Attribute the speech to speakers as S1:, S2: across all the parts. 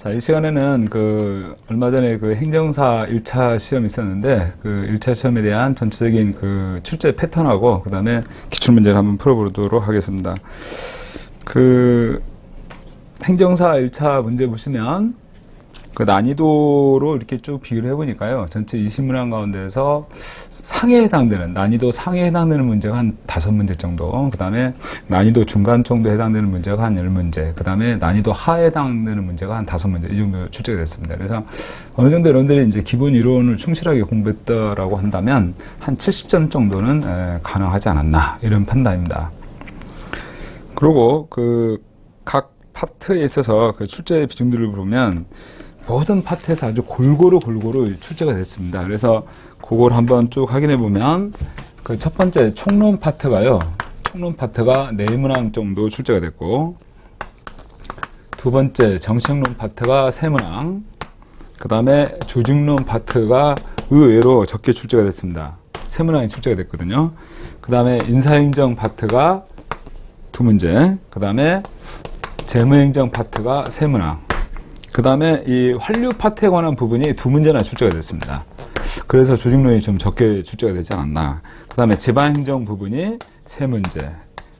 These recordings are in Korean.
S1: 자, 이 시간에는 얼마 전에 행정사 1차 시험이 있었는데, 1차 시험에 대한 전체적인 출제 패턴하고, 그 다음에 기출문제를 한번 풀어보도록 하겠습니다. 행정사 1차 문제 보시면, 난이도로 이렇게 쭉 비교를 해보니까요. 전체 20문항 가운데서 난이도 상에 해당되는 문제가 한 5문제 정도, 그 다음에 난이도 중간 정도에 해당되는 문제가 한 10문제, 그 다음에 난이도 하에 해당되는 문제가 한 5문제, 이 정도 출제가 됐습니다. 그래서 어느 정도 여러분들이 이제 기본 이론을 충실하게 공부했다라고 한다면, 한 70점 정도는 가능하지 않았나, 이런 판단입니다. 그리고 각 파트에 있어서 출제 비중들을 보면, 모든 파트에서 아주 골고루 출제가 됐습니다. 그래서 그걸 한번 쭉 확인해 보면 첫 번째 총론 파트가요. 총론 파트가 4문항 정도 출제가 됐고, 두 번째 정책론 파트가 3문항, 그 다음에 조직론 파트가 의외로 적게 출제가 됐습니다. 3문항이 출제가 됐거든요. 그 다음에 인사행정 파트가 2문제, 그 다음에 재무행정 파트가 3문항, 그 다음에 이 환류 파트에 관한 부분이 2문제나 출제가 됐습니다. 그래서 조직론이 좀 적게 출제가 되지 않았나. 그 다음에 지방행정 부분이 3문제.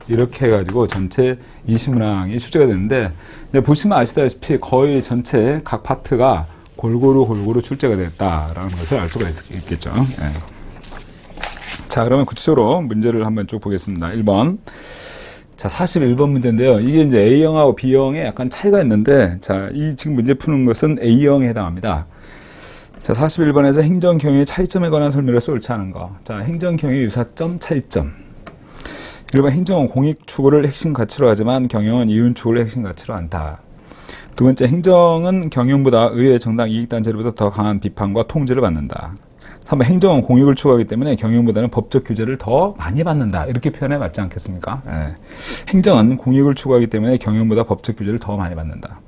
S1: 이렇게 해가지고 전체 20문항이 출제가 됐는데, 보시면 아시다시피 거의 전체 각 파트가 골고루 출제가 됐다라는 것을 알 수가 있겠죠. 네. 자, 그러면 구체적으로 문제를 한번 쭉 보겠습니다. 1번. 자, 41번 문제인데요. 이게 이제 A형하고 B형에 약간 차이가 있는데, 자, 이 지금 문제 푸는 것은 A형에 해당합니다. 자, 41번에서 행정 경영의 차이점에 관한 설명을 옳지 않은 거. 자, 행정 경영의 유사점, 차이점. 1번 행정은 공익 추구를 핵심 가치로 하지만 경영은 이윤 추구를 핵심 가치로 한다. 두 번째, 행정은 경영보다 의회, 정당, 이익단체로부터 더 강한 비판과 통제를 받는다. 3번, 행정은 공익을 추구하기 때문에 경영보다는 법적 규제를 더 많이 받는다. 이렇게 표현해 맞지 않겠습니까? 예. 행정은 공익을 추구하기 때문에 경영보다 법적 규제를 더 많이 받는다.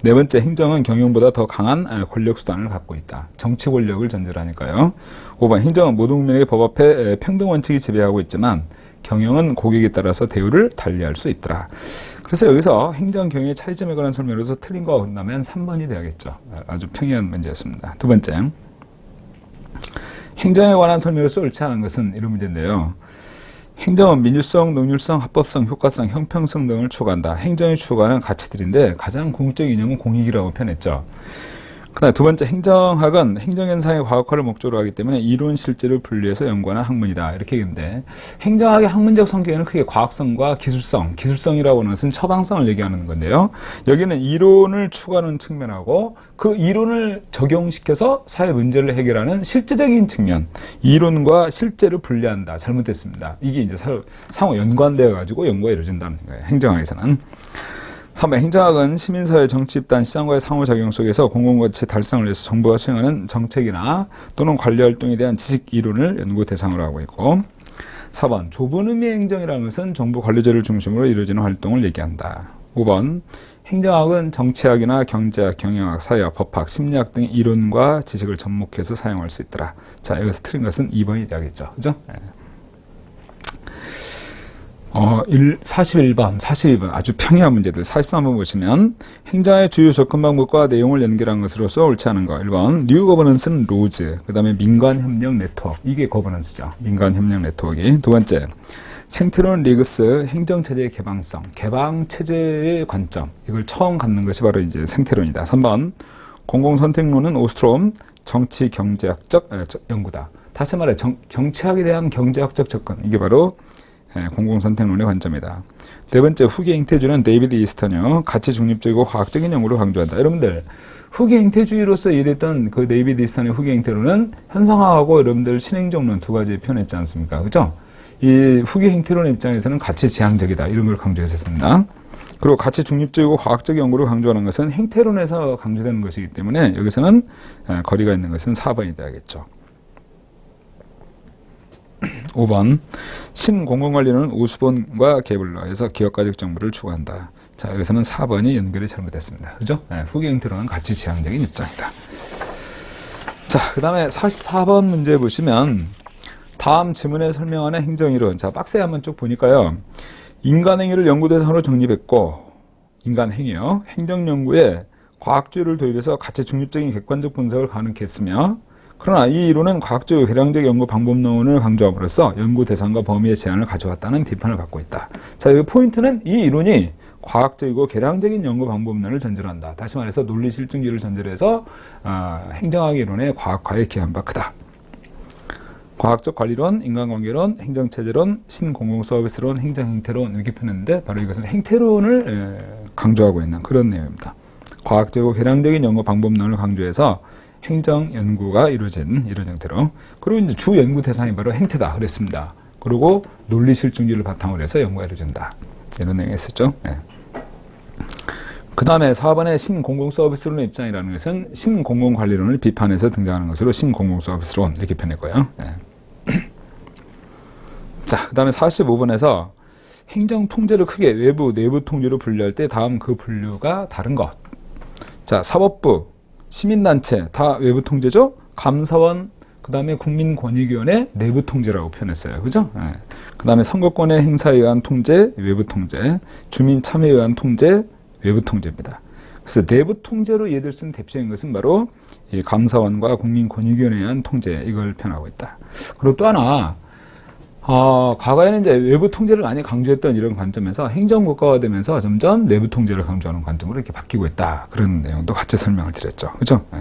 S1: 네 번째, 행정은 경영보다 더 강한 권력 수단을 갖고 있다. 정치 권력을 전제로 하니까요. 5번, 행정은 모든 국민에게 법 앞에 평등 원칙이 지배하고 있지만 경영은 고객에 따라서 대우를 달리할 수 있더라. 그래서 여기서 행정 경영의 차이점에 관한 설명으로서 틀린 거 본다면 3번이 되야겠죠. 아주 평이한 문제였습니다. 두 번째, 행정에 관한 설명으로서 옳지 않은 것은 이런 문제인데요. 행정은 민주성, 능률성, 합법성, 효과성, 형평성 등을 추구한다. 행정이 추구하는 가치들인데 가장 궁극적인 이념은 공익이라고 표현했죠. 그 다음에 두 번째, 행정학은 행정현상의 과학화를 목적으로 하기 때문에 이론 실제를 분리해서 연구하는 학문이다. 이렇게 얘기했는데, 행정학의 학문적 성격에는 크게 과학성과 기술성이라고 하는 것은 처방성을 얘기하는 건데요. 여기는 이론을 추구하는 측면하고 그 이론을 적용시켜서 사회 문제를 해결하는 실제적인 측면, 이론과 실제를 분리한다. 잘못됐습니다. 이게 이제 상호 연관되어 가지고 연구가 이루어진다는 거예요. 행정학에서는. 3번, 행정학은 시민사회, 정치집단, 시장과의 상호작용 속에서 공공가치 달성을 위해서 정부가 수행하는 정책이나 또는 관리활동에 대한 지식 이론을 연구 대상으로 하고 있고, 4번, 좁은 의미의 행정이라는 것은 정부 관리제를 중심으로 이루어지는 활동을 얘기한다. 5번, 행정학은 정치학이나 경제학, 경영학, 사회학, 법학, 심리학 등의 이론과 지식을 접목해서 사용할 수 있더라. 자, 여기서 틀린 것은 2번이 되겠죠. 그죠? 네. 41번 아주 평이한 문제들. 43번 보시면 행정의 주요 접근 방법과 내용을 연결한 것으로서 옳지 않은 거. 1번 뉴 거버넌스는 로즈, 그 다음에 민간협력 네트워크, 이게 거버넌스죠. 민간협력 네트워크. 두 번째, 생태론 리그스, 행정체제의 개방성, 개방체제의 관점, 이걸 처음 갖는 것이 바로 이제 생태론이다. 3번 공공선택론은 오스트롬, 정치 경제학적 연구다. 다시 말해 정치학에 대한 경제학적 접근, 이게 바로 공공선택론의 관점이다. 네 번째, 후기 행태주의는 데이비드 이스턴이요. 가치 중립적이고 과학적인 연구를 강조한다. 여러분들, 후기 행태주의로서 이해됐던 그 데이비드 이스턴의 후기 행태론은 현상화하고 여러분들 신행정론 두 가지 표현했지 않습니까? 그죠? 이 후기 행태론 입장에서는 가치 지향적이다. 이런 걸 강조했었습니다. 그리고 가치 중립적이고 과학적 연구를 강조하는 것은 행태론에서 강조되는 것이기 때문에 여기서는 거리가 있는 것은 4번이 되야겠죠. 5번, 신공공관리는 우수본과 계불러 해서 기업가적 정보를 추구한다. 자, 여기서는 4번이 연결이 잘못됐습니다. 그죠? 네, 후기 행태론은 가치 지향적인 입장이다. 자, 그 다음에 44번 문제 보시면 다음 지문에 설명하는 행정이론. 자, 박스에 한번 쭉 보니까요. 인간행위를 연구 대상으로 정립했고, 인간행위요. 행정연구에 과학주의를 도입해서 가치 중립적인 객관적 분석을 가능케 했으며, 그러나 이 이론은 과학적 개량적 연구 방법론을 강조함으로써 연구 대상과 범위의 제한을 가져왔다는 비판을 받고 있다. 자, 이 포인트는 이 이론이 과학적이고 개량적인 연구 방법론을 전제로 한다. 다시 말해서 논리 실증주의를 전제로 해서 행정학 이론의 과학화에 기여한 바 크다. 과학적 관리론, 인간관계론, 행정체제론, 신공공서비스론, 행정행태론 이렇게 표현했는데 바로 이것은 행태론을 강조하고 있는 그런 내용입니다. 과학적이고 개량적인 연구 방법론을 강조해서 행정 연구가 이루어진 이런 형태로, 그리고 이제 주 연구 대상이 바로 행태다 그랬습니다. 그리고 논리 실증주의를 바탕으로 해서 연구가 이루어진다. 이런 내용이 있었죠. 네. 그 다음에 4번의 신공공서비스론의 입장이라는 것은 신공공관리론을 비판해서 등장하는 것으로 신공공서비스론 이렇게 표현했고요. 네. 자, 그 다음에 45번에서 행정통제를 크게 외부, 내부 통제로 분류할 때 다음 그 분류가 다른 것. 자, 사법부, 시민단체 다 외부 통제죠. 감사원, 그 다음에 국민권익위원회 내부 통제라고 표현했어요. 그죠? 네. 그 다음에 선거권의 행사에 의한 통제, 외부 통제, 주민 참여에 의한 통제, 외부 통제입니다. 그래서 내부 통제로 이해될 수 있는 대표적인 것은 바로 이 감사원과 국민권익위원회에 의한 통제, 이걸 표현하고 있다. 그리고 또 하나, 과거에는 이제 외부 통제를 많이 강조했던 이런 관점에서 행정국가가 되면서 점점 내부 통제를 강조하는 관점으로 이렇게 바뀌고 있다. 그런 내용도 같이 설명을 드렸죠. 그죠? 네.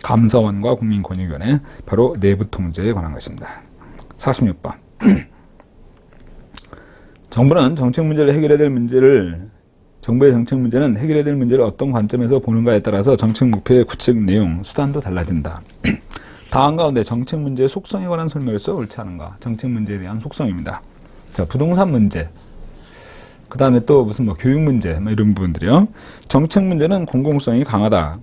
S1: 감사원과 국민권익위원회, 바로 내부 통제에 관한 것입니다. 46번. 정부의 정책 문제는 해결해야 될 문제를 어떤 관점에서 보는가에 따라서 정책 목표의 구체적 내용, 수단도 달라진다. 다음 가운데 정책 문제의 속성에 관한 설명을 써 옳지 않은가? 정책 문제에 대한 속성입니다. 자, 부동산 문제. 그 다음에 또 무슨 교육 문제, 이런 부분들이요. 정책 문제는 공공성이 강하다.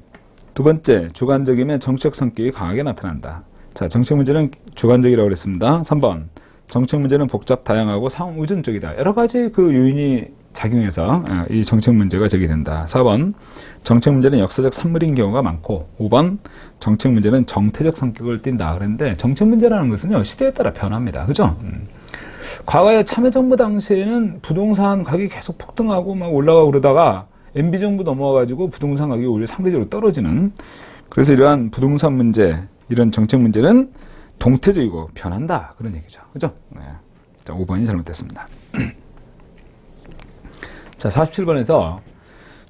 S1: 두 번째, 주관적이면 정책 성격이 강하게 나타난다. 자, 정책 문제는 주관적이라고 그랬습니다. 3번, 정책 문제는 복잡, 다양하고 상호 의존적이다. 여러 가지 그 요인이 작용해서 이 정책 문제가 제기된다. 4번, 정책 문제는 역사적 산물인 경우가 많고, 5번, 정책 문제는 정태적 성격을 띈다. 그런데 정책 문제라는 것은요, 시대에 따라 변합니다. 그죠? 과거에 참여정부 당시에는 부동산 가격이 계속 폭등하고 막 올라가고 그러다가 MB정부 넘어와가지고 부동산 가격이 오히려 상대적으로 떨어지는, 그래서 이러한 부동산 문제, 이런 정책 문제는 동태적이고 변한다. 그런 얘기죠. 그죠? 네. 자, 5번이 잘못됐습니다. 자, 47번에서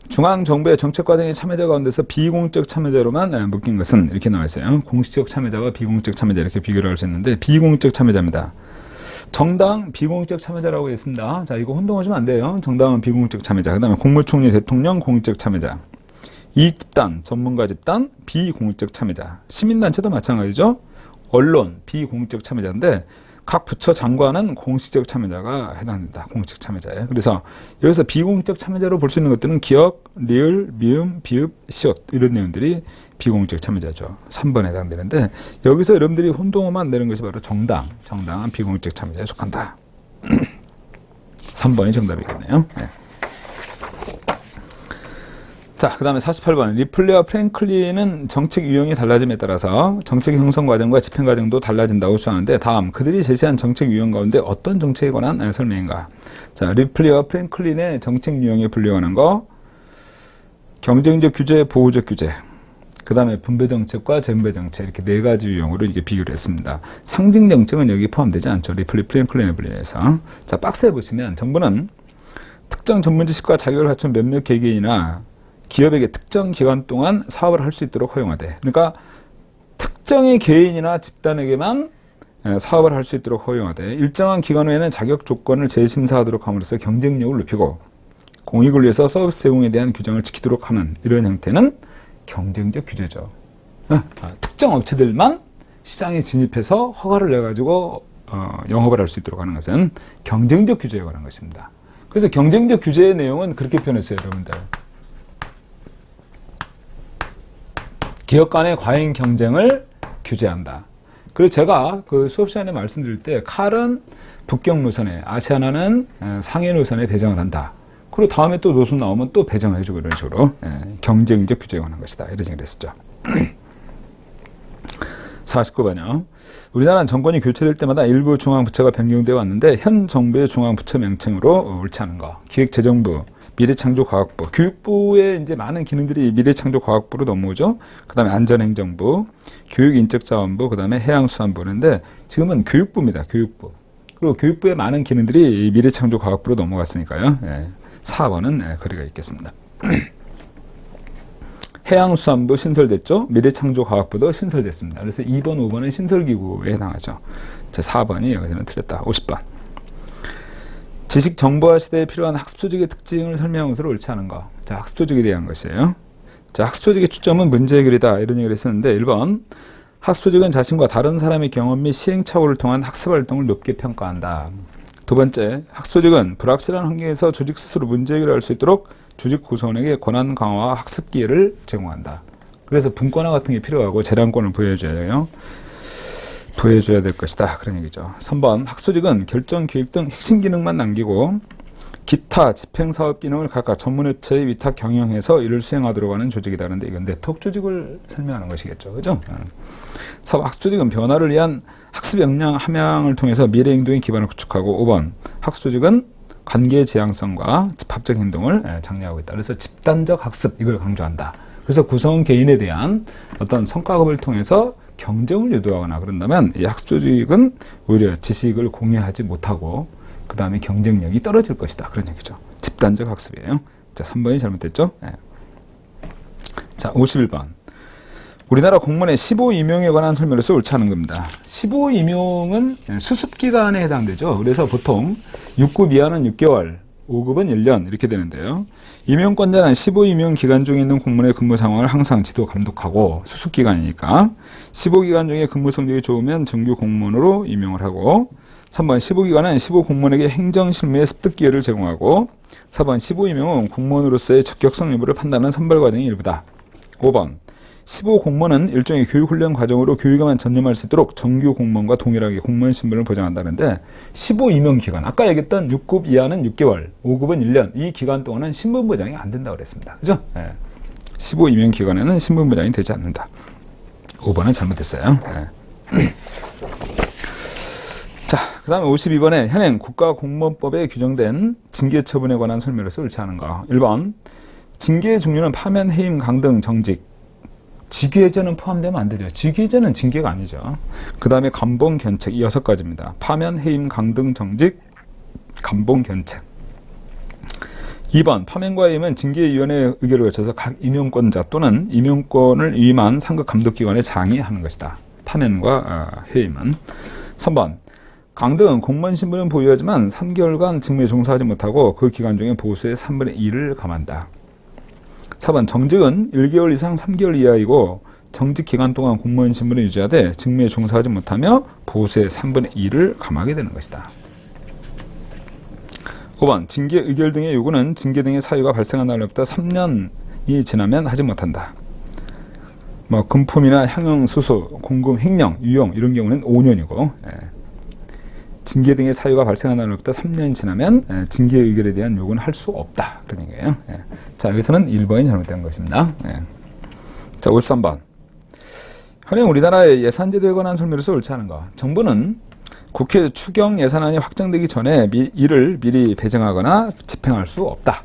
S1: 중앙정부의 정책과정의 참여자 가운데서 비공적 참여자로만 묶인 것은 이렇게 나와 있어요. 공식적 참여자와 비공적 참여자 이렇게 비교를 할 수 있는데 비공적 참여자입니다. 정당 비공적 참여자라고 했습니다. 자, 이거 혼동하시면 안 돼요. 정당은 비공적 참여자. 그 다음에 국무총리, 대통령 공적 참여자. 이익집단, 전문가 집단 비공적 참여자. 시민단체도 마찬가지죠. 언론 비공적 참여자인데 각 부처 장관은 공식적 참여자가 해당된다. 공식 참여자에. 그래서 여기서 비공적 참여자로 볼 수 있는 것들은 기억, 리을, 미음, 비읍, 시옷 이런 내용들이 비공적 참여자죠. 3번에 해당되는데 여기서 여러분들이 혼동하면 안 되는 것이 바로 정당은 비공적 참여자에 속한다. 3번이 정답이겠네요. 네. 자, 그 다음에 48번. 리플리와 프랭클린은 정책 유형이 달라짐에 따라서 정책 형성 과정과 집행 과정도 달라진다고 주장하는데 다음 그들이 제시한 정책 유형 가운데 어떤 정책에 관한 설명인가? 자, 리플리와 프랭클린의 정책 유형에 분류하는 거, 경쟁적 규제, 보호적 규제, 그 다음에 분배 정책과 재분배 정책 이렇게 네 가지 유형으로 이렇게 비교를 했습니다. 상징 정책은 여기 포함되지 않죠. 리플리, 프랭클린에 분류해서. 자, 박스에 보시면 정부는 특정 전문 지식과 자격을 갖춘 몇몇 개개인이나 기업에게 특정 기간 동안 사업을 할 수 있도록 허용하되, 그러니까 특정의 개인이나 집단에게만 사업을 할 수 있도록 허용하되 일정한 기간 후에는 자격 조건을 재심사하도록 함으로써 경쟁력을 높이고 공익을 위해서 서비스 제공에 대한 규정을 지키도록 하는 이런 형태는 경쟁적 규제죠. 특정 업체들만 시장에 진입해서 허가를 내가지고 영업을 할 수 있도록 하는 것은 경쟁적 규제에 관한 것입니다. 그래서 경쟁적 규제의 내용은 그렇게 표현했어요, 여러분들. 기업 간의 과잉 경쟁을 규제한다. 그리고 제가 그 수업 시간에 말씀드릴 때 칼은 북경 노선에, 아시아나는 상해 노선에 배정을 한다. 그리고 다음에 또 노선 나오면 또 배정해주고 이런 식으로 경쟁적 규제에 관한 것이다. 이런 얘기를 했었죠. 49번이요. 우리나라는 정권이 교체될 때마다 일부 중앙부처가 변경되어 왔는데 현 정부의 중앙부처 명칭으로 옳지 않은 거. 기획재정부, 미래창조과학부, 교육부의 이제 많은 기능들이 미래창조과학부로 넘어오죠. 그 다음에 안전행정부, 교육인적자원부, 그 다음에 해양수산부인데 지금은 교육부입니다. 교육부. 그리고 교육부의 많은 기능들이 미래창조과학부로 넘어갔으니까요. 예, 4번은 예, 거리가 있겠습니다. 해양수산부 신설됐죠. 미래창조과학부도 신설됐습니다. 그래서 2번, 5번은 신설기구에 해당하죠. 자, 4번이 여기서는 틀렸다. 50번. 지식 정보화 시대에 필요한 학습 조직의 특징을 설명한 것으로 옳지 않은 거. 자, 학습 조직에 대한 것이에요. 자, 학습 조직의 추점은 문제 해결이다. 이런 얘기를 했었는데 1번. 학습 조직은 자신과 다른 사람의 경험 및 시행착오를 통한 학습 활동을 높게 평가한다. 두 번째, 학습 조직은 불확실한 환경에서 조직 스스로 문제 해결을 할 수 있도록 조직 구성원에게 권한 강화와 학습 기회를 제공한다. 그래서 분권화 같은 게 필요하고 재량권을 부여해줘야 돼요. 부여해줘야 될 것이다. 그런 얘기죠. 3번, 학습조직은 결정, 기획 등 핵심 기능만 남기고 기타 집행사업 기능을 각각 전문업체에 위탁 경영해서 이를 수행하도록 하는 조직이다. 그런데 이건 네트워크 조직을 설명하는 것이겠죠. 그죠? 4번, 학습조직은 변화를 위한 학습 역량 함양을 통해서 미래 행동의 기반을 구축하고 5번, 학습조직은 관계 지향성과 집합적 행동을 장려하고 있다. 그래서 집단적 학습, 이걸 강조한다. 그래서 구성원 개인에 대한 어떤 성과급을 통해서 경쟁을 유도하거나 그런다면 이 학습 조직은 오히려 지식을 공유하지 못하고 그 다음에 경쟁력이 떨어질 것이다. 그런 얘기죠. 집단적 학습이에요. 자, 3번이 잘못됐죠? 네. 자, 51번. 우리나라 공무원의 15 임용에 관한 설명으로서 옳지 않은 겁니다. 15 임용은 수습기간에 해당되죠. 그래서 보통 6급 이하는 6개월, 5급은 1년 이렇게 되는데요. 임용권자는 15 임용 기간 중에 있는 공무원의 근무 상황을 항상 지도 감독하고 수습기간이니까 15 기간 중에 근무 성적이 좋으면 정규 공무원으로 임용을 하고 3번 15 기간은 15 공무원에게 행정 실무의 습득 기회를 제공하고 4번 15 임용은 공무원으로서의 적격성 여부를 판단하는 선발 과정의 일부다. 5번 15 공무원은 일종의 교육훈련 과정으로 교육에만 전념할 수 있도록 정규 공무원과 동일하게 공무원 신분을 보장한다는데 15 임용 기간, 아까 얘기했던 6급 이하는 6개월, 5급은 1년, 이 기간 동안은 신분 보장이 안 된다고 그랬습니다. 그죠? 네. 15 임용 기간에는 신분 보장이 되지 않는다. 5번은 잘못됐어요. 네. 자, 그 다음에 52번에 현행 국가공무원법에 규정된 징계 처분에 관한 설명으로서 옳지 않은 거. 1번, 징계의 종류는 파면, 해임, 강등, 정직. 직위해제는 포함되면 안 되죠. 직위해제는 징계가 아니죠. 그 다음에 감봉, 견책, 이 6가지입니다. 파면, 해임, 강등, 정직, 감봉, 견책. 2번, 파면과 해임은 징계위원회의 의결을 거쳐서 각 임용권자 또는 임용권을 위임한 상급 감독기관의 장이 하는 것이다. 파면과 해임은. 3번, 강등은 공무원 신분은 보유하지만 3개월간 직무에 종사하지 못하고 그 기간 중에 보수의 3분의 2를 감한다. 4번, 정직은 1개월 이상 3개월 이하이고 정직 기간 동안 공무원 신분을 유지하되 직무에 종사하지 못하며 보수의 3분의 2를 감하게 되는 것이다. 5번, 징계 의결 등의 요구는 징계 등의 사유가 발생한 날로부터 3년이 지나면 하지 못한다. 금품이나 향응, 수수, 공금, 횡령, 유용 이런 경우는 5년이고 징계 등의 사유가 발생한 날로부터 3년이 지나면 징계 의결에 대한 요구는 할 수 없다. 그런 얘기예요. 자, 여기서는 1번이 잘못된 것입니다. 자, 53번. 현행 우리나라의 예산제도에 관한 설명으로서 옳지 않은 거. 정부는 국회 추경 예산안이 확정되기 전에 이를 미리 배정하거나 집행할 수 없다.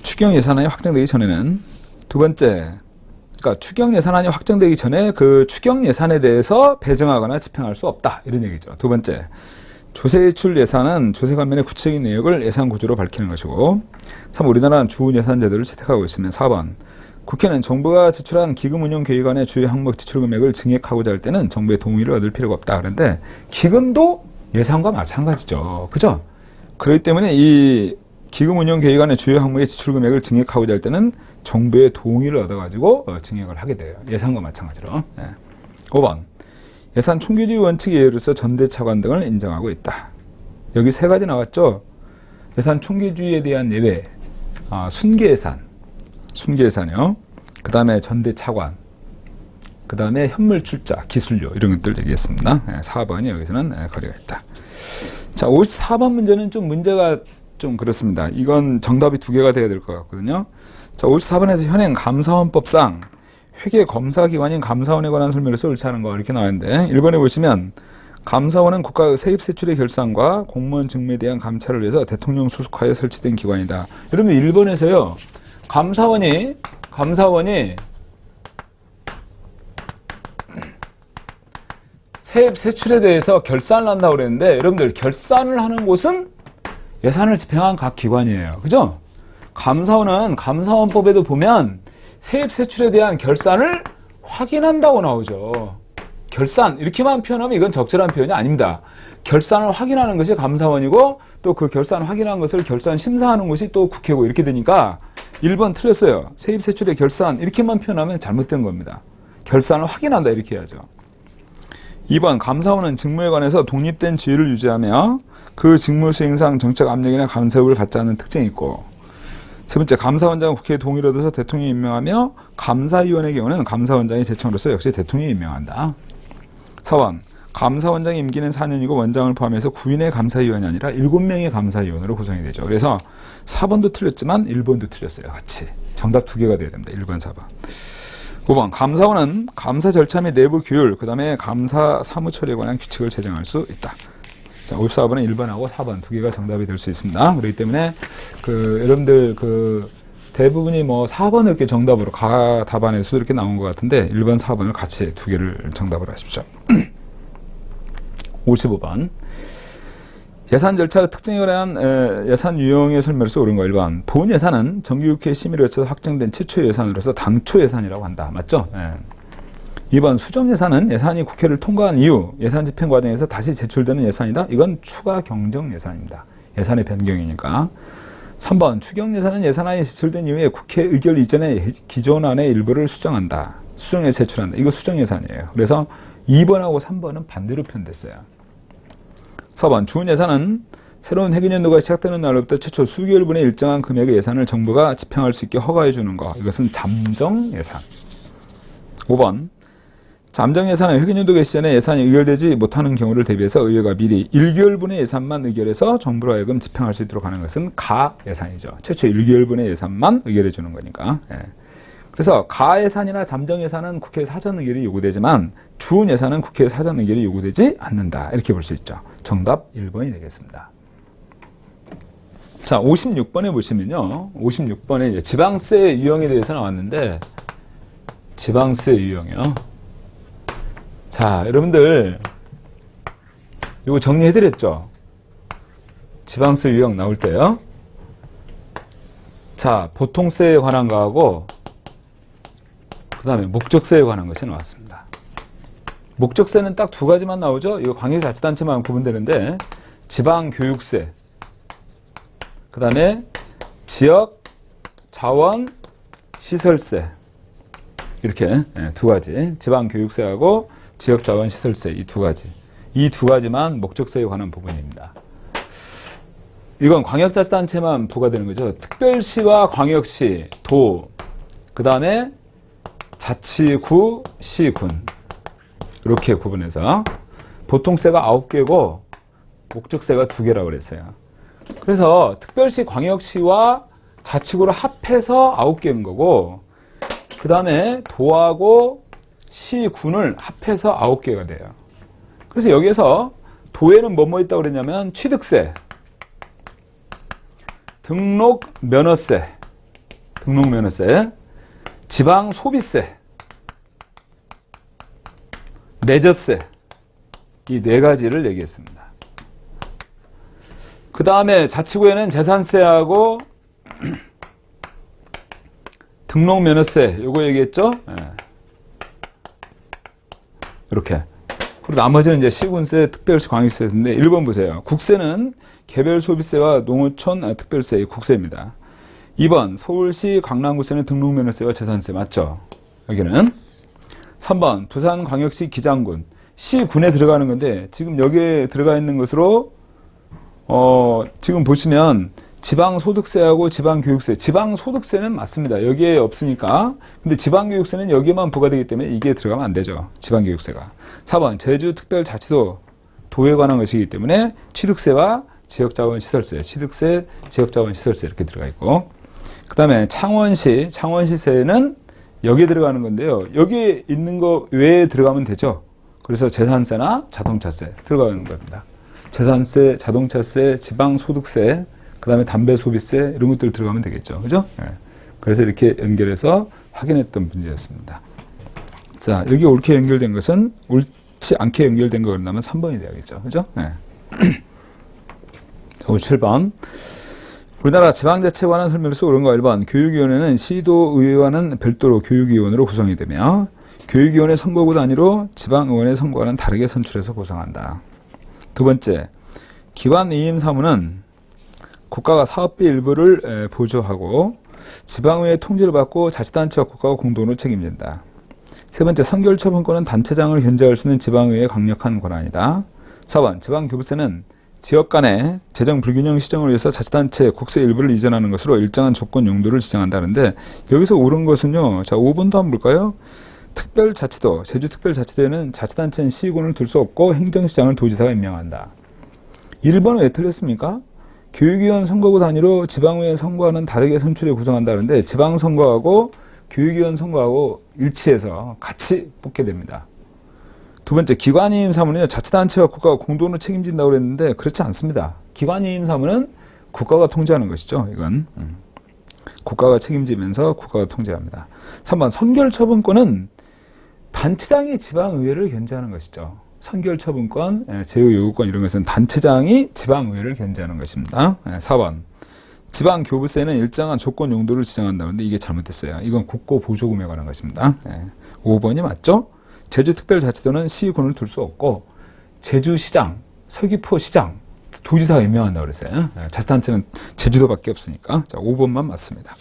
S1: 추경 예산안이 확정되기 전에는 두 번째, 그러니까 추경 예산안이 확정되기 전에 그 추경 예산에 대해서 배정하거나 집행할 수 없다. 이런 얘기죠. 두 번째, 조세출 예산은 조세 관련의 구체적인 내역을 예산 구조로 밝히는 것이고 3. 우리나라는 주 예산 제도를 채택하고 있으면 4번, 국회는 정부가 지출한 기금 운용 계획안의 주요 항목 지출 금액을 증액하고자 할 때는 정부의 동의를 얻을 필요가 없다. 그런데 기금도 예산과 마찬가지죠. 그죠? 그렇기 때문에 이 기금 운용 계획안의 주요 항목의 지출 금액을 증액하고자 할 때는 정부의 동의를 얻어가지고 증액을 하게 돼요. 예산과 마찬가지로. 5번, 예산 총규주의 원칙에 예로서 전대 차관 등을 인정하고 있다. 여기 3가지 나왔죠. 예산 총규주의에 대한 예외, 순계예산이요. 그 다음에 전대 차관, 그 다음에 현물 출자, 기술료 이런 것들 얘기했습니다. 4번이 여기서는 거리가 있다. 자, 54번 문제는 좀 문제가 좀 그렇습니다. 이건 정답이 2개가 돼야 될 것 같거든요. 자, 54번에서 현행 감사원법상 회계 검사기관인 감사원에 관한 설명으로서 옳지 않은 거 이렇게 나왔는데 1번에 보시면 감사원은 국가의 세입세출의 결산과 공무원 직무에 대한 감찰을 위해서 대통령 소속하여 설치된 기관이다. 여러분, 일본에서요, 감사원이 세입세출에 대해서 결산을 한다고 그랬는데, 여러분들, 결산을 하는 곳은 예산을 집행한 각 기관이에요. 그죠? 감사원은 감사원법에도 보면 세입세출에 대한 결산을 확인한다고 나오죠. 결산, 이렇게만 표현하면 이건 적절한 표현이 아닙니다. 결산을 확인하는 것이 감사원이고, 또 그 결산 확인한 것을 결산 심사하는 것이 또 국회고, 이렇게 되니까 1번 틀렸어요. 세입세출의 결산, 이렇게만 표현하면 잘못된 겁니다. 결산을 확인한다, 이렇게 해야죠. 2번, 감사원은 직무에 관해서 독립된 지위를 유지하며 그 직무 수행상 정책 압력이나 간섭을 받지 않는 특징이 있고, 세 번째, 감사원장은 국회의 동의를 얻어서 대통령이 임명하며 감사위원의 경우는 감사원장이 제청으로서 역시 대통령이 임명한다. 4번, 감사원장의 임기는 4년이고 원장을 포함해서 9인의 감사위원이 아니라 7명의 감사위원으로 구성이 되죠. 그래서 4번도 틀렸지만 1번도 틀렸어요. 같이. 정답 2개가 돼야 됩니다. 1번, 4번. 5번, 감사원은 감사 절차 및 내부 규율, 그 다음에 감사 사무 처리에 관한 규칙을 제정할 수 있다. 자, 54번은 1번하고 4번 2개가 정답이 될 수 있습니다. 그렇기 때문에 여러분들 대부분이 뭐 4번을 이렇게 정답으로 가 답안에서도 이렇게 나온 것 같은데 1번, 4번을 같이 2개를 정답으로 하십시오. 55번. 예산 절차 특징에 관한 예산 유형의 설명에서 옳은 거 1번. 본 예산은 정기국회 심의를 거쳐서 확정된 최초 예산으로서 당초 예산이라고 한다. 맞죠? 2번. 수정 예산은 예산이 국회를 통과한 이후 예산 집행 과정에서 다시 제출되는 예산이다. 이건 추가 경정 예산입니다. 예산의 변경이니까. 3번. 추경 예산은 예산안이 제출된 이후에 국회 의결 이전에 기존안의 일부를 수정한다. 수정에 제출한다. 이거 수정 예산이에요. 그래서 2번하고 3번은 반대로 표현됐어요. 4번. 주은 예산은 새로운 회계연도가 시작되는 날로부터 최초 수개월분의 일정한 금액의 예산을 정부가 집행할 수 있게 허가해 주는 것. 이것은 잠정 예산. 5번. 잠정 예산은 회계연도 개시 전에 예산이 의결되지 못하는 경우를 대비해서 의회가 미리 1개월분의 예산만 의결해서 정부로 하여금 집행할 수 있도록 하는 것은 가 예산이죠. 최초 1개월분의 예산만 의결해 주는 거니까. 그래서 가 예산이나 잠정 예산은 국회 사전 의결이 요구되지만 주은 예산은 국회 사전 의결이 요구되지 않는다. 이렇게 볼 수 있죠. 정답 1번이 되겠습니다. 자, 56번에 보시면요. 56번에 지방세 유형에 대해서 나왔는데 지방세 유형이요. 자, 여러분들 이거 정리해드렸죠? 지방세 유형 나올 때요. 자, 보통세에 관한 거하고 그 다음에 목적세에 관한 것이 나왔습니다. 목적세는 딱 2가지만 나오죠. 이거 광역자치단체만 구분되는데 지방교육세, 그 다음에 지역자원시설세, 이렇게 2가지. 지방교육세하고 지역자원시설세, 이 2가지. 이 2가지만 목적세에 관한 부분입니다. 이건 광역자치단체만 부과되는 거죠. 특별시와 광역시, 도, 그 다음에 자치구, 시군, 이렇게 구분해서 보통세가 9개고 목적세가 2개라고 그랬어요. 그래서 특별시, 광역시와 자치구를 합해서 9개인 거고, 그 다음에 도하고 시군을 합해서 9개가 돼요. 그래서 여기에서 도에는 뭐뭐 있다고 그랬냐면 취득세, 등록면허세, 지방소비세, 매저세, 이 4가지를 얘기했습니다. 그 다음에 자치구에는 재산세하고 등록면허세, 요거 얘기했죠? 이렇게. 그리고 나머지는 이제 시군세, 특별시, 광역세인데 1번 보세요. 국세는 개별소비세와 농어촌 특별세, 국세입니다. 2번 서울시, 강남구세는 등록면허세와 재산세, 맞죠? 여기는. 3번 부산광역시, 기장군, 시군에 들어가는 건데 지금 여기에 들어가 있는 것으로 지금 보시면 지방소득세하고 지방교육세, 지방소득세는 맞습니다. 여기에 없으니까. 근데 지방교육세는 여기에만 부과되기 때문에 이게 들어가면 안 되죠. 지방교육세가. 4번 제주특별자치도 도에 관한 것이기 때문에 취득세와 지역자원시설세, 취득세, 지역자원시설세 이렇게 들어가 있고, 그 다음에 창원시세는 여기에 들어가는 건데요. 여기에 있는 거 외에 들어가면 되죠. 그래서 재산세나 자동차세 들어가는 겁니다. 재산세, 자동차세, 지방소득세, 그 다음에 담배소비세 이런 것들 들어가면 되겠죠. 그죠? 네. 그래서 이렇게 연결해서 확인했던 문제였습니다. 자, 여기 옳게 연결된 것은 옳지 않게 연결된 거 그런다면 3번이 돼야겠죠. 그죠? 네. 57번. 우리나라 지방자치에 관한 설명을 쓰고 그런 거 1번. 교육위원회는 시도의회와는 별도로 교육위원으로 구성이 되며 교육위원회 선거구 단위로 지방의원회 선거와는 다르게 선출해서 구성한다. 두 번째, 기관이임 사무는 국가가 사업비 일부를 보조하고 지방의회 통지를 받고 자치단체와 국가가 공동으로 책임진다. 세 번째, 선결처분권은 단체장을 견제할 수 있는 지방의회의 강력한 권한이다. 4번, 지방교부세는 지역 간의 재정 불균형 시정을 위해서 자치단체 국세 일부를 이전하는 것으로 일정한 조건 용도를 지정한다는데 여기서 옳은 것은요. 자, 5번도 한번 볼까요? 특별자치도, 제주특별자치도에는 자치단체는 시군을 둘 수 없고 행정시장을 도지사가 임명한다. 1번은 왜 틀렸습니까? 교육위원 선거구 단위로 지방의회 선거와는 다르게 선출해 구성한다는데 지방선거하고 교육위원 선거하고 일치해서 같이 뽑게 됩니다. 두 번째, 기관이임 사무는요, 자치단체와 국가가 공동으로 책임진다고 그랬는데 그렇지 않습니다. 기관이임 사무는 국가가 통제하는 것이죠. 이건 국가가 책임지면서 국가가 통제합니다. 3번, 선결처분권은 단체장이 지방의회를 견제하는 것이죠. 선결처분권, 제휴요구권 이런 것은 단체장이 지방의회를 견제하는 것입니다. 4번, 지방교부세는 일정한 조건 용도를 지정한다는데 이게 잘못됐어요. 이건 국고보조금에 관한 것입니다. 5번이 맞죠? 제주특별자치도는 시군을 둘 수 없고 제주시장, 서귀포시장, 도지사가 임명한다고 그랬어요. 자치단체는 제주도밖에 없으니까. 자, 5번만 맞습니다.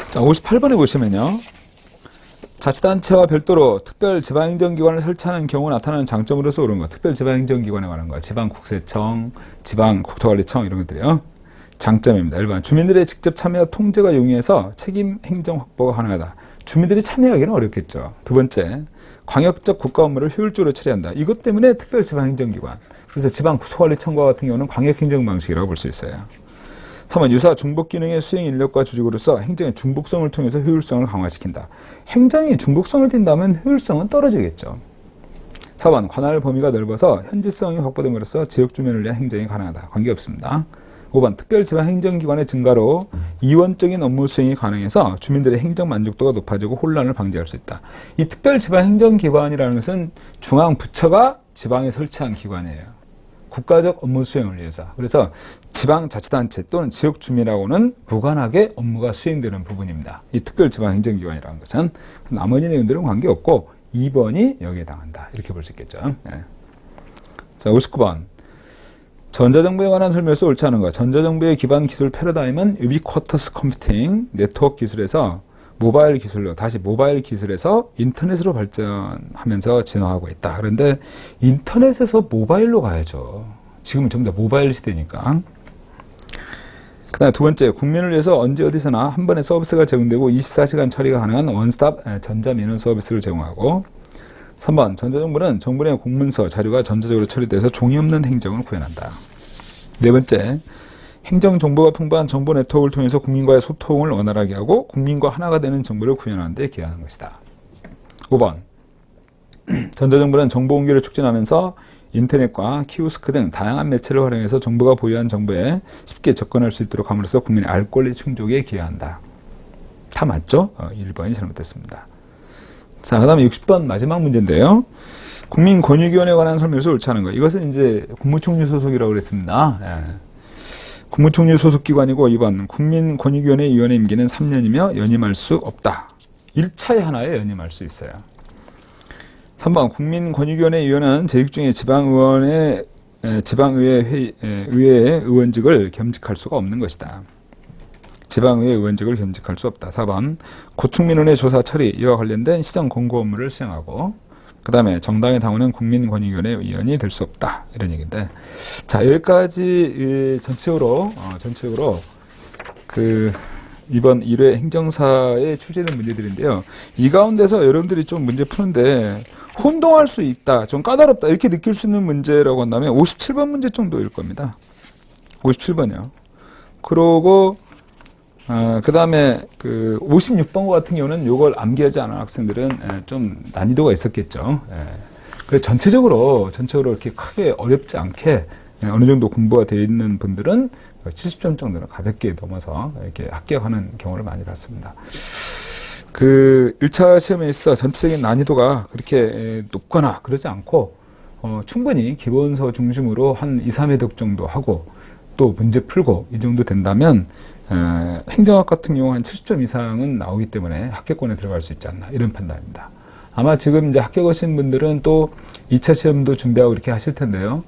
S1: 자, 58번에 보시면요. 자치단체와 별도로 특별지방행정기관을 설치하는 경우 나타나는 장점으로서 옳은 것. 특별지방행정기관에 관한 거. 지방국세청, 지방국토관리청 이런 것들이요. 장점입니다. 1번. 주민들의 직접 참여와 통제가 용이해서 책임 행정 확보가 가능하다. 주민들이 참여하기는 어렵겠죠. 두 번째. 광역적 국가 업무를 효율적으로 처리한다. 이것 때문에 특별지방행정기관. 그래서 지방국토관리청과 같은 경우는 광역행정 방식이라고 볼 수 있어요. 3번, 유사 중복기능의 수행 인력과 조직으로서 행정의 중복성을 통해서 효율성을 강화시킨다. 행정이 중복성을 띈다면 효율성은 떨어지겠죠. 4번, 관할 범위가 넓어서 현지성이 확보됨으로써 지역 주민을 위한 행정이 가능하다. 관계없습니다. 5번, 특별지방행정기관의 증가로 이원적인 업무 수행이 가능해서 주민들의 행정 만족도가 높아지고 혼란을 방지할 수 있다. 이 특별지방행정기관이라는 것은 중앙부처가 지방에 설치한 기관이에요. 국가적 업무 수행을 위해서. 그래서 지방자치단체 또는 지역주민하고는 무관하게 업무가 수행되는 부분입니다. 이 특별지방행정기관이라는 것은. 나머지 내용들은 관계없고 2번이 여기에 해당한다. 이렇게 볼 수 있겠죠. 네. 자, 59번. 전자정부에 관한 설명에서 옳지 않은 것. 전자정부의 기반 기술 패러다임은 유비쿼터스 컴퓨팅, 네트워크 기술에서 모바일 기술로, 다시 모바일 기술에서 인터넷으로 발전하면서 진화하고 있다. 그런데 인터넷에서 모바일로 가야죠. 지금은 전부 다 모바일 시대니까. 그 다음에 두 번째, 국민을 위해서 언제 어디서나 한 번에 서비스가 제공되고 24시간 처리가 가능한 원스톱 전자민원 서비스를 제공하고 3번, 전자정부는 정부 내 공문서, 자료가 전자적으로 처리돼서 종이 없는 행정을 구현한다. 네 번째, 행정정보가 풍부한 정보 네트워크를 통해서 국민과의 소통을 원활하게 하고 국민과 하나가 되는 정보를 구현하는 데 기여하는 것이다. 5번, 전자정부는 정보 공개를 촉진하면서 인터넷과 키오스크 등 다양한 매체를 활용해서 정부가 보유한 정보에 쉽게 접근할 수 있도록 함으로써 국민의 알 권리 충족에 기여한다. 다 맞죠? 1번이 잘못됐습니다. 자, 그 다음에 60번 마지막 문제인데요. 국민권익위원회에 관한 설명에서 옳지 않은 거. 이것은 이제 국무총리 소속이라고 그랬습니다. 예. 국무총리 소속 기관이고 2번, 국민권익위원회 위원회 임기는 3년이며 연임할 수 없다. 1차에 하나에 연임할 수 있어요. 3번, 국민권익위원회 위원은 재직 중에 지방의회의 의원직을 겸직할 수가 없는 것이다. 지방의회 의원직을 겸직할 수 없다. 4번, 고충민원의 조사 처리, 이와 관련된 시정 공고 업무를 수행하고 그 다음에 정당의 당원은 국민권익위원회 위원이 될 수 없다. 이런 얘기인데, 자, 여기까지 전체적으로 이번 1회 행정사에 출제된 문제들인데요. 이 가운데서 여러분들이 좀 문제 푸는데 혼동할 수 있다, 좀 까다롭다 이렇게 느낄 수 있는 문제라고 한다면 57번 문제 정도일 겁니다. 57번이요. 그러고 그 다음에 그 56번고 같은 경우는 요걸 암기하지 않은 학생들은 좀 난이도가 있었겠죠. 그래서 전체적으로 이렇게 크게 어렵지 않게 어느 정도 공부가 되어 있는 분들은 70점 정도는 가볍게 넘어서 이렇게 합격하는 경우를 많이 봤습니다. 그 1차 시험에 있어 전체적인 난이도가 그렇게 높거나 그러지 않고 충분히 기본서 중심으로 한 2, 3회독 정도 하고 또 문제 풀고 이 정도 된다면 행정학 같은 경우 한 70점 이상은 나오기 때문에 합격권에 들어갈 수 있지 않나 이런 판단입니다. 아마 지금 이제 합격하신 분들은 또 2차 시험도 준비하고 이렇게 하실 텐데요.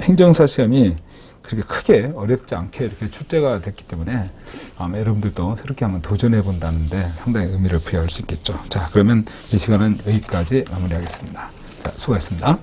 S1: 행정사 시험이 그렇게 크게 어렵지 않게 이렇게 출제가 됐기 때문에 아마 여러분들도 새롭게 한번 도전해 본다는데 상당히 의미를 부여할 수 있겠죠. 자, 그러면 이 시간은 여기까지 마무리하겠습니다. 자, 수고하셨습니다.